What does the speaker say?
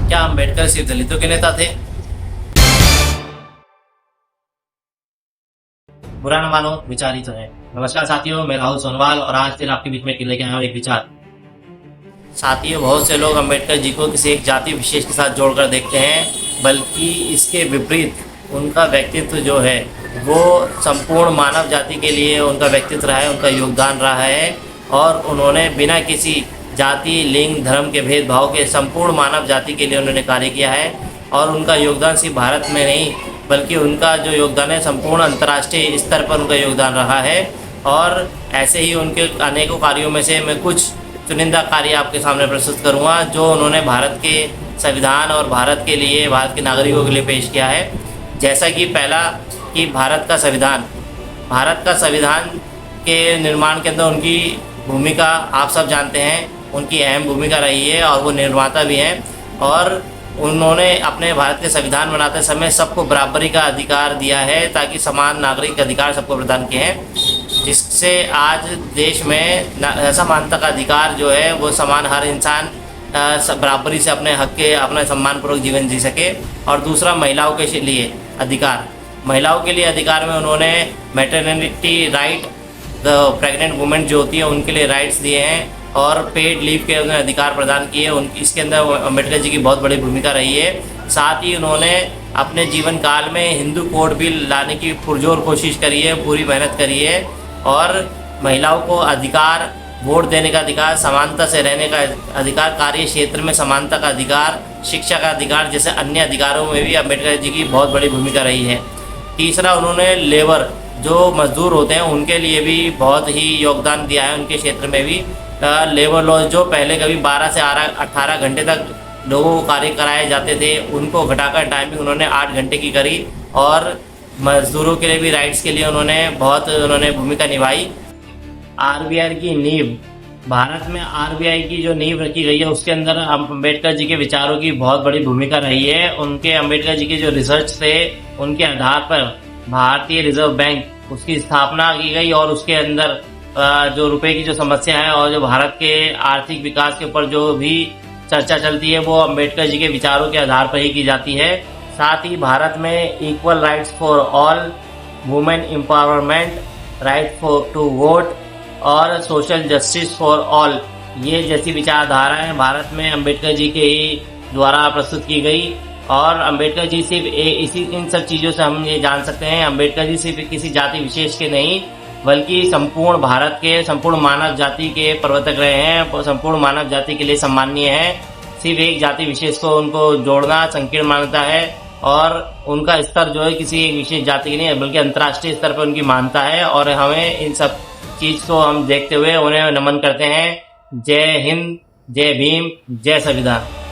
क्या अम्बेडकर सिर्फ दलितों के नेता थे? बुरा न मानो, विचार ही तो है। नमस्कार साथियों, मैं राहुल सोनवाल और आज फिर आपके बीच में लेके आया हूँ एक विचार। साथियों, बहुत से लोग अम्बेडकर जी को किसी एक जाति विशेष के साथ जोड़कर देखते हैं, बल्कि इसके विपरीत उनका व्यक्तित्व जो है वो संपूर्ण मानव जाति के लिए उनका व्यक्तित्व रहा है, उनका योगदान रहा है। और उन्होंने बिना किसी जाति, लिंग, धर्म के भेदभाव के संपूर्ण मानव जाति के लिए उन्होंने कार्य किया है। और उनका योगदान सिर्फ भारत में नहीं, बल्कि उनका जो योगदान है संपूर्ण अंतर्राष्ट्रीय स्तर पर उनका योगदान रहा है। और ऐसे ही उनके अनेकों कार्यों में से मैं कुछ चुनिंदा कार्य आपके सामने प्रस्तुत करूँगा जो उन्होंने भारत के संविधान और भारत के लिए, भारत के नागरिकों के लिए पेश किया है। जैसा कि पहला कि भारत का संविधान के निर्माण के अंदर उनकी भूमिका आप सब जानते हैं, उनकी अहम भूमिका रही है और वो निर्माता भी हैं। और उन्होंने अपने भारत के संविधान बनाते समय सबको बराबरी का अधिकार दिया है, ताकि समान नागरिक अधिकार सबको प्रदान किए हैं, जिससे आज देश में समानता का अधिकार जो है वो समान, हर इंसान बराबरी से अपने हक के, अपना सम्मानपूर्वक जीवन जी सके। और दूसरा, महिलाओं के लिए अधिकार। महिलाओं के लिए अधिकार में उन्होंने मैटरनिटी राइट, प्रेग्नेंट वुमेन जो होती है उनके लिए राइट्स दिए हैं और पेड लीव के उन्हें अधिकार प्रदान किए। इसके अंदर अम्बेडकर जी की बहुत बड़ी भूमिका रही है। साथ ही उन्होंने अपने जीवन काल में हिंदू कोड बिल लाने की पुरजोर कोशिश करी है, पूरी मेहनत करी है। और महिलाओं को अधिकार, वोट देने का अधिकार, समानता से रहने का अधिकार, कार्य क्षेत्र में समानता का अधिकार, शिक्षा का अधिकार जैसे अन्य अधिकारों में भी अम्बेडकर जी की बहुत बड़ी भूमिका रही है। तीसरा, उन्होंने लेबर, जो मजदूर होते हैं उनके लिए भी बहुत ही योगदान दिया है। उनके क्षेत्र में भी लेबर लॉ, जो पहले कभी 12 से 18 घंटे तक लोगों को कार्य कराए जाते थे, उनको घटाकर टाइमिंग उन्होंने 8 घंटे की करी। और मजदूरों के लिए भी राइट्स के लिए उन्होंने भूमिका निभाई। आरबीआई की नींव, भारत में आरबीआई की जो नींव रखी गई है उसके अंदर अम्बेडकर जी के विचारों की बहुत बड़ी भूमिका रही है। उनके, अम्बेडकर जी के जो रिसर्च थे उनके आधार पर भारतीय रिजर्व बैंक, उसकी स्थापना की गई। और उसके अंदर जो रुपए की जो समस्या है और जो भारत के आर्थिक विकास के ऊपर जो भी चर्चा चलती है वो अम्बेडकर जी के विचारों के आधार पर ही की जाती है। साथ ही भारत में equal rights for all, women empowerment, right for to vote और सोशल जस्टिस फॉर ऑल, ये जैसी विचारधाराएं भारत में अम्बेडकर जी के ही द्वारा प्रस्तुत की गई। और अम्बेडकर जी सिर्फ इन सब चीज़ों से हम ये जान सकते हैं, अम्बेडकर जी सिर्फ किसी जाति विशेष के नहीं, बल्कि संपूर्ण भारत के, संपूर्ण मानव जाति के प्रवर्तक रहे हैं, संपूर्ण मानव जाति के लिए सम्माननीय है। सिर्फ एक जाति विशेष को उनको जोड़ना संकीर्ण मानता है। और उनका स्तर जो है किसी एक विशेष जाति की नहीं है, बल्कि अंतर्राष्ट्रीय स्तर पर उनकी मानता है। और हमें इन सब चीज़ को हम देखते हुए उन्हें नमन करते हैं। जय हिंद, जय भीम, जय संविधान।